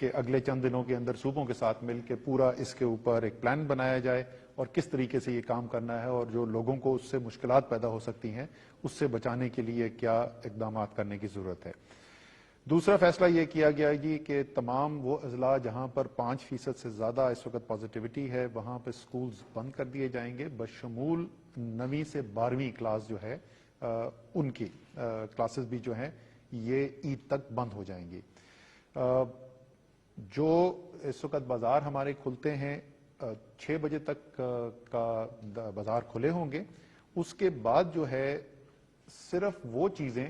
کہ اگلے چند دنوں کے اندر صوبوں کے ساتھ مل کے پورا اس کے اوپر ایک پلان بنایا جائے اور کس طریقے سے یہ کام کرنا ہے اور جو لوگوں کو اس سے مشکلات پیدا ہو سکتی ہیں اس سے بچانے کے لیے کیا اقدامات کرنے کی ضرورت ہے۔ دوسرا فیصلہ یہ کیا گیا جی کہ تمام وہ اضلاع جہاں پر 5% سے زیادہ اس وقت پازیٹیوٹی ہے وہاں پہ سکولز بند کر دیے جائیں گے، بشمول 9ویں سے 12ویں کلاس جو ہے ان کی کلاسز بھی جو ہیں یہ عید تک بند ہو جائیں گی۔ جو اس وقت بازار ہمارے کھلتے ہیں 6 بجے تک کا بازار کھلے ہوں گے، اس کے بعد جو ہے صرف وہ چیزیں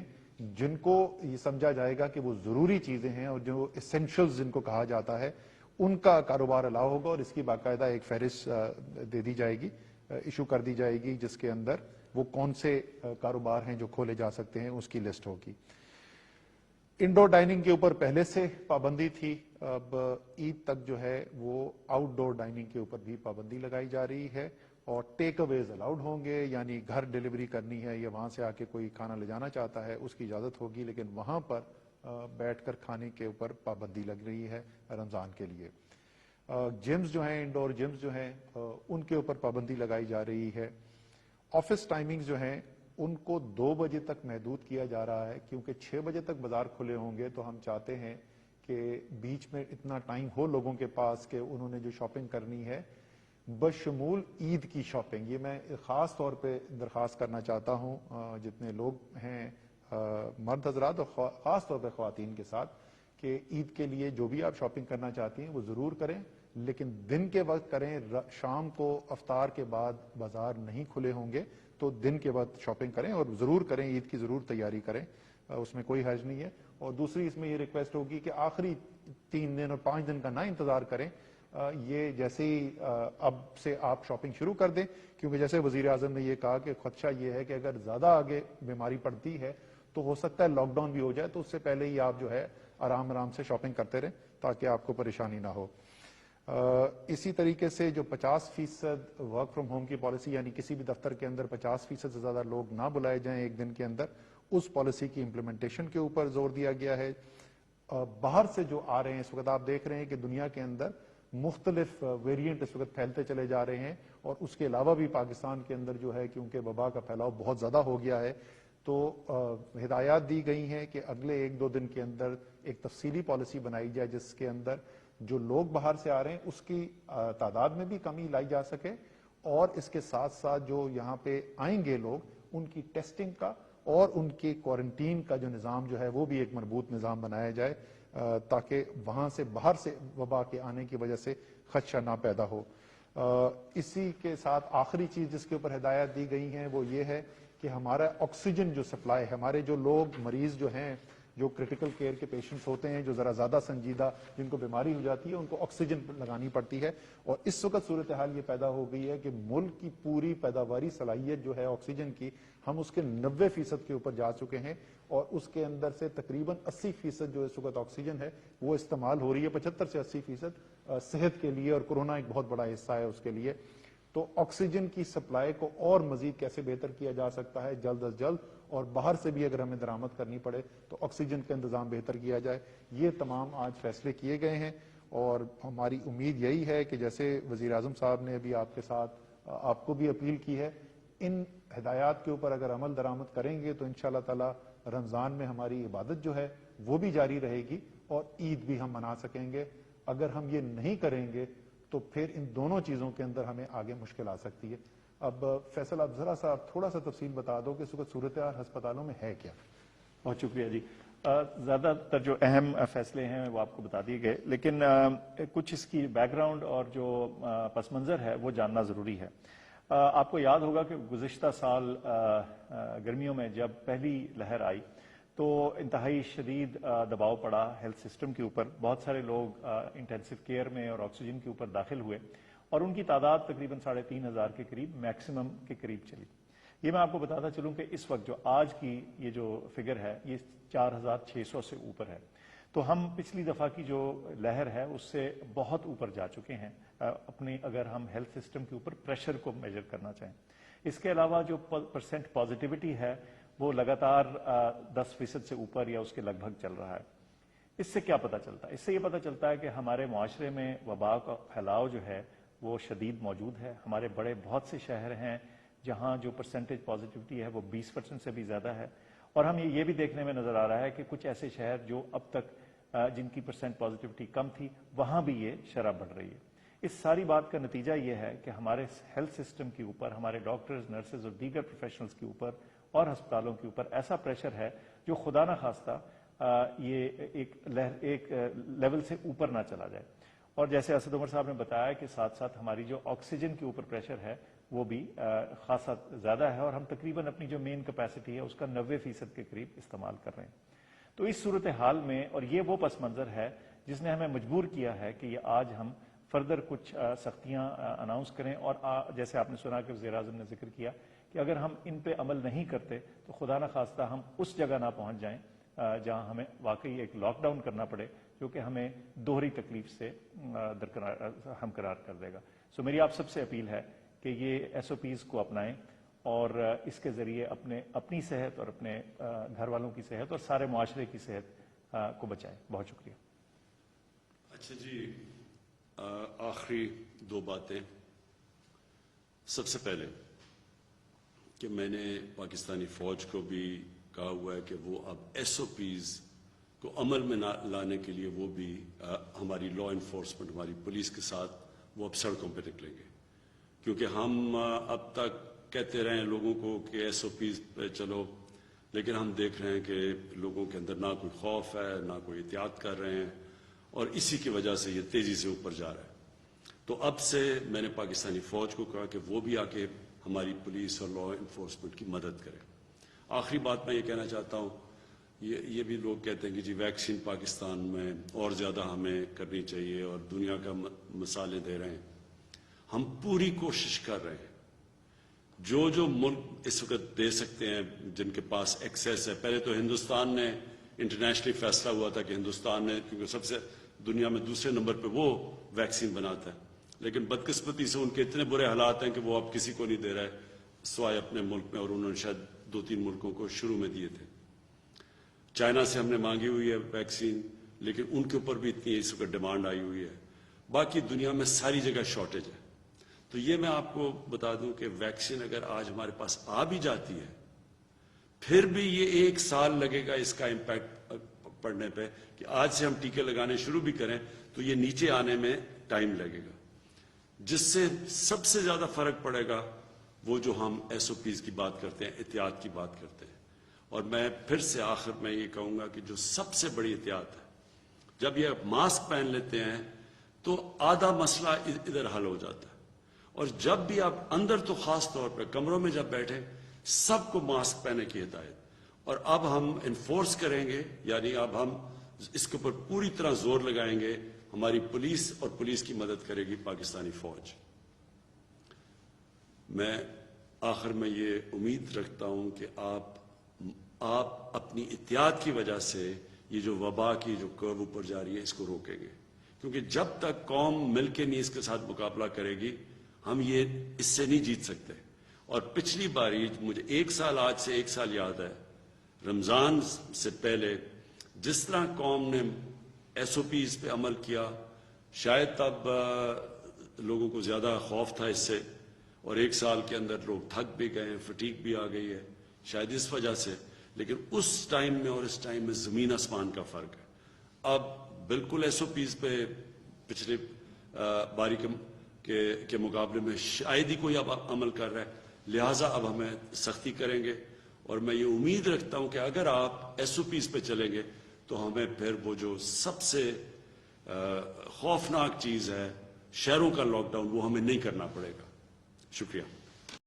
جن کو یہ سمجھا جائے گا کہ وہ ضروری چیزیں ہیں اور جو اسینشلز جن کو کہا جاتا ہے ان کا کاروبار الاؤ ہوگا اور اس کی باقاعدہ ایک فہرست دے دی جائے گی، ایشو کر دی جائے گی جس کے اندر وہ کون سے کاروبار ہیں جو کھولے جا سکتے ہیں اس کی لسٹ ہوگی۔ انڈور ڈائننگ کے اوپر پہلے سے پابندی تھی، اب عید تک جو ہے وہ آؤٹ ڈور ڈائننگ کے اوپر بھی پابندی لگائی جا رہی ہے اور ٹیک اویز الاؤڈ ہوں گے، یعنی گھر ڈیلیوری کرنی ہے یا وہاں سے آ کے کوئی کھانا لے جانا چاہتا ہے اس کی اجازت ہوگی، لیکن وہاں پر بیٹھ کر کھانے کے اوپر پابندی لگ رہی ہے رمضان کے لیے۔ جمز جو ہیں انڈور جمز جو ہیں ان کے اوپر پابندی لگائی جا رہی ہے۔ آفس ٹائمنگز جو ہیں ان کو 2 بجے تک محدود کیا جا رہا ہے کیونکہ 6 بجے تک بازار کھلے ہوں گے تو ہم چاہتے ہیں کہ بیچ میں اتنا ٹائم ہو لوگوں کے پاس کہ انہوں نے جو شاپنگ کرنی ہے بشمول عید کی شاپنگ، یہ میں خاص طور پہ درخواست کرنا چاہتا ہوں جتنے لوگ ہیں مرد حضرات اور خاص طور پہ خواتین کے ساتھ کہ عید کے لیے جو بھی آپ شاپنگ کرنا چاہتی ہیں وہ ضرور کریں، لیکن دن کے وقت کریں، شام کو افطار کے بعد بازار نہیں کھلے ہوں گے تو دن کے بعد شاپنگ کریں اور ضرور کریں، عید کی ضرور تیاری کریں، اس میں کوئی حرج نہیں ہے۔ اور دوسری اس میں یہ ریکویسٹ ہوگی کہ آخری 3 دن اور 5 دن کا نہ انتظار کریں، یہ جیسے ہی اب سے آپ شاپنگ شروع کر دیں، کیونکہ جیسے وزیر اعظم نے یہ کہا کہ خدشہ یہ ہے کہ اگر زیادہ آگے بیماری پڑتی ہے تو ہو سکتا ہے لاک ڈاؤن بھی ہو جائے، تو اس سے پہلے ہی آپ جو ہے آرام سے شاپنگ کرتے رہیں تاکہ آپ کو پریشانی نہ ہو۔ اسی طریقے سے جو 50% ورک فرام ہوم کی پالیسی، یعنی کسی بھی دفتر کے اندر 50% سے زیادہ لوگ نہ بلائے جائیں ایک دن کے اندر، اس پالیسی کی امپلیمنٹیشن کے اوپر زور دیا گیا ہے۔ باہر سے جو آ رہے ہیں اس وقت آپ دیکھ رہے ہیں کہ دنیا کے اندر مختلف ویریئنٹ اس وقت پھیلتے چلے جا رہے ہیں اور اس کے علاوہ بھی پاکستان کے اندر جو ہے کیونکہ وبا کا پھیلاؤ بہت زیادہ ہو گیا ہے تو ہدایات دی گئی ہیں کہ اگلے 1-2 دن کے اندر ایک تفصیلی پالیسی بنائی جائے جس کے اندر جو لوگ باہر سے آ رہے ہیں اس کی تعداد میں بھی کمی لائی جا سکے اور اس کے ساتھ ساتھ جو یہاں پہ آئیں گے لوگ ان کی ٹیسٹنگ کا اور ان کی کوارنٹین کا جو نظام جو ہے وہ بھی ایک مربوط نظام بنایا جائے تاکہ وہاں سے باہر سے وبا کے آنے کی وجہ سے خدشہ نہ پیدا ہو۔ اسی کے ساتھ آخری چیز جس کے اوپر ہدایات دی گئی ہیں وہ یہ ہے کہ ہمارا آکسیجن جو سپلائی ہے، ہمارے جو لوگ مریض جو ہیں جو کرٹیکل کیئر کے پیشنٹس ہوتے ہیں جو ذرا زیادہ سنجیدہ جن کو بیماری ہو جاتی ہے ان کو آکسیجن لگانی پڑتی ہے اور اس وقت صورتحال یہ پیدا ہو گئی ہے کہ ملک کی پوری پیداواری صلاحیت جو ہے آکسیجن کی ہم اس کے 90% کے اوپر جا چکے ہیں اور اس کے اندر سے تقریباً 80% جو اس وقت آکسیجن ہے وہ استعمال ہو رہی ہے، 75 سے 80% صحت کے لیے اور کورونا ایک بہت بڑا حصہ ہے اس کے لیے۔ تو آکسیجن کی سپلائی کو اور مزید کیسے بہتر کیا جا سکتا ہے جلد از جلد، اور باہر سے بھی اگر ہمیں درآمد کرنی پڑے تو آکسیجن کا انتظام بہتر کیا جائے، یہ تمام آج فیصلے کیے گئے ہیں اور ہماری امید یہی ہے کہ جیسے وزیر اعظم صاحب نے ابھی آپ کے ساتھ آپ کو بھی اپیل کی ہے، ان ہدایات کے اوپر اگر عمل درآمد کریں گے تو انشاءاللہ تعالی رمضان میں ہماری عبادت جو ہے وہ بھی جاری رہے گی اور عید بھی ہم منا سکیں گے۔ اگر ہم یہ نہیں کریں گے تو پھر ان دونوں چیزوں کے اندر ہمیں آگے مشکل آ سکتی ہے۔ اب فیصل آپ ذرا سا تھوڑا سا تفصیل بتا دو کہ اس وقت صورتحال ہسپتالوں میں ہے کیا؟ بہت شکریہ جی۔ زیادہ تر جو اہم فیصلے ہیں وہ آپ کو بتا دیے گئے، لیکن کچھ اس کی بیک گراؤنڈ اور جو پس منظر ہے وہ جاننا ضروری ہے۔ آپ کو یاد ہوگا کہ گزشتہ سال گرمیوں میں جب پہلی لہر آئی تو انتہائی شدید دباؤ پڑا ہیلتھ سسٹم کے اوپر، بہت سارے لوگ انٹینسو کیئر میں اور آکسیجن کے اوپر داخل ہوئے اور ان کی تعداد تقریباً 3,500 کے قریب میکسیمم کے قریب چلی۔ یہ میں آپ کو بتاتا چلوں کہ اس وقت جو آج کی یہ جو فگر ہے یہ 4,600 سے اوپر ہے، تو ہم پچھلی دفعہ کی جو لہر ہے اس سے بہت اوپر جا چکے ہیں اپنی اگر ہم ہیلتھ سسٹم کے اوپر پریشر کو میجر کرنا چاہیں۔ اس کے علاوہ جو پرسنٹ پازیٹیوٹی ہے وہ لگاتار 10% سے اوپر یا اس کے لگ بھگ چل رہا ہے۔ اس سے کیا پتہ چلتا ہے؟ اس سے یہ پتہ چلتا ہے کہ ہمارے معاشرے میں وبا کا پھیلاؤ جو ہے وہ شدید موجود ہے. ہمارے بڑے بہت سے شہر ہیں جہاں جو پرسنٹیج پازیٹیوٹی ہے وہ 20% سے بھی زیادہ ہے, اور ہم یہ بھی دیکھنے میں نظر آ رہا ہے کہ کچھ ایسے شہر جو اب تک جن کی پرسنٹ پازیٹیوٹی کم تھی وہاں بھی یہ شرح بڑھ رہی ہے. اس ساری بات کا نتیجہ یہ ہے کہ ہمارے ہیلتھ سسٹم کے اوپر, ہمارے ڈاکٹرز, نرسز اور دیگر پروفیشنلز کے اوپر اور ہسپتالوں کے اوپر ایسا پریشر ہے جو خدا نہ خواستہ یہ ایک لیول سے اوپر نہ چلا جائے. اور جیسے اسد عمر صاحب نے بتایا کہ ساتھ ساتھ ہماری جو آکسیجن کے اوپر پریشر ہے وہ بھی خاصا زیادہ ہے, اور ہم تقریباً اپنی جو مین کیپیسٹی ہے اس کا 90% کے قریب استعمال کر رہے ہیں. تو اس صورتحال میں, اور یہ وہ پس منظر ہے جس نے ہمیں مجبور کیا ہے کہ یہ آج ہم فردر کچھ سختیاں اناؤنس کریں, اور جیسے آپ نے سنا کہ وزیر اعظم نے ذکر کیا کہ اگر ہم ان پہ عمل نہیں کرتے تو خدا نہ خواستہ ہم اس جگہ نہ پہنچ جائیں جہاں ہمیں واقعی ایک لاک ڈاؤن کرنا پڑے جو کہ ہمیں دوہری تکلیف سے ہمکنار کر دے گا. سو میری آپ سب سے اپیل ہے کہ یہ SOPs کو اپنائیں اور اس کے ذریعے اپنی صحت اور اپنے گھر والوں کی صحت اور سارے معاشرے کی صحت کو بچائیں. بہت شکریہ. اچھا جی, آخری 2 باتیں. سب سے پہلے کہ میں نے پاکستانی فوج کو بھی کہا ہوا ہے کہ وہ اب SOPs کو عمل میں لانے کے لیے وہ بھی ہماری لا انفورسمنٹ, ہماری پولیس کے ساتھ وہ اب سڑکوں پہ نکلیں گے, کیونکہ ہم اب تک کہتے رہے ہیں لوگوں کو کہ SOPs پہ چلو, لیکن ہم دیکھ رہے ہیں کہ لوگوں کے اندر نہ کوئی خوف ہے, نہ کوئی احتیاط کر رہے ہیں, اور اسی کی وجہ سے یہ تیزی سے اوپر جا رہا ہے. تو اب سے میں نے پاکستانی فوج کو کہا کہ وہ بھی آ کے ہماری پولیس اور لا انفورسمنٹ کی مدد کرے. آخری بات میں یہ کہنا چاہتا ہوں, یہ بھی لوگ کہتے ہیں کہ جی ویکسین پاکستان میں اور زیادہ ہمیں کرنی چاہیے اور دنیا کا مثالیں دے رہے ہیں. ہم پوری کوشش کر رہے ہیں, جو ملک اس وقت دے سکتے ہیں جن کے پاس ایکسیس ہے. پہلے تو ہندوستان نے انٹرنیشنلی فیصلہ ہوا تھا کہ ہندوستان نے, کیونکہ سب سے دنیا میں دوسرے نمبر پہ وہ ویکسین بناتا ہے, لیکن بدقسمتی سے ان کے اتنے برے حالات ہیں کہ وہ اب کسی کو نہیں دے رہے سوائے اپنے ملک میں, اور انہوں نے شاید 2-3 ملکوں کو شروع میں دیے تھے. چائنا سے ہم نے مانگی ہوئی ہے ویکسین, لیکن ان کے اوپر بھی اتنی اس وقت ڈیمانڈ آئی ہوئی ہے. باقی دنیا میں ساری جگہ شارٹیج ہے. تو یہ میں آپ کو بتا دوں کہ ویکسین اگر آج ہمارے پاس آ بھی جاتی ہے, پھر بھی یہ 1 سال لگے گا اس کا امپیکٹ پڑنے پہ, کہ آج سے ہم ٹیکے لگانے شروع بھی کریں تو یہ نیچے آنے میں ٹائم لگے گا. جس سے سب سے زیادہ فرق پڑے گا وہ جو ہم SOPs کی بات کرتے ہیں, احتیاط کی بات کرتے ہیں. اور میں پھر سے آخر میں یہ کہوں گا کہ جو سب سے بڑی احتیاط ہے, جب یہ ماسک پہن لیتے ہیں تو آدھا مسئلہ ادھر حل ہو جاتا ہے. اور جب بھی آپ اندر, تو خاص طور پہ کمروں میں جب بیٹھیں, سب کو ماسک پہننے کی ہدایت. اور اب ہم انفورس کریں گے, یعنی اب ہم اس کے اوپر پوری طرح زور لگائیں گے. ہماری پولیس اور پولیس کی مدد کرے گی پاکستانی فوج. میں آخر میں یہ امید رکھتا ہوں کہ آپ اپنی احتیاط کی وجہ سے یہ جو وبا کی جو کرو اوپر جا رہی ہے اس کو روکیں گے, کیونکہ جب تک قوم مل کے نہیں اس کے ساتھ مقابلہ کرے گی ہم یہ اس سے نہیں جیت سکتے. اور پچھلی باری مجھے 1 سال, آج سے 1 سال یاد ہے, رمضان سے پہلے جس طرح قوم نے SOPs پہ عمل کیا, شاید تب لوگوں کو زیادہ خوف تھا اس سے, اور 1 سال کے اندر لوگ تھک بھی گئے ہیں, فٹیگ بھی آ گئی ہے شاید اس وجہ سے. لیکن اس ٹائم میں اور اس ٹائم میں زمین آسمان کا فرق ہے. اب بالکل SOPs پہ پچھلے باری کے مقابلے میں شاید ہی کوئی اب عمل کر رہا ہے, لہٰذا اب ہمیں سختی کریں گے. اور میں یہ امید رکھتا ہوں کہ اگر آپ SOPs پہ چلیں گے تو ہمیں پھر وہ جو سب سے خوفناک چیز ہے, شہروں کا لاک ڈاؤن, وہ ہمیں نہیں کرنا پڑے گا. شکریہ.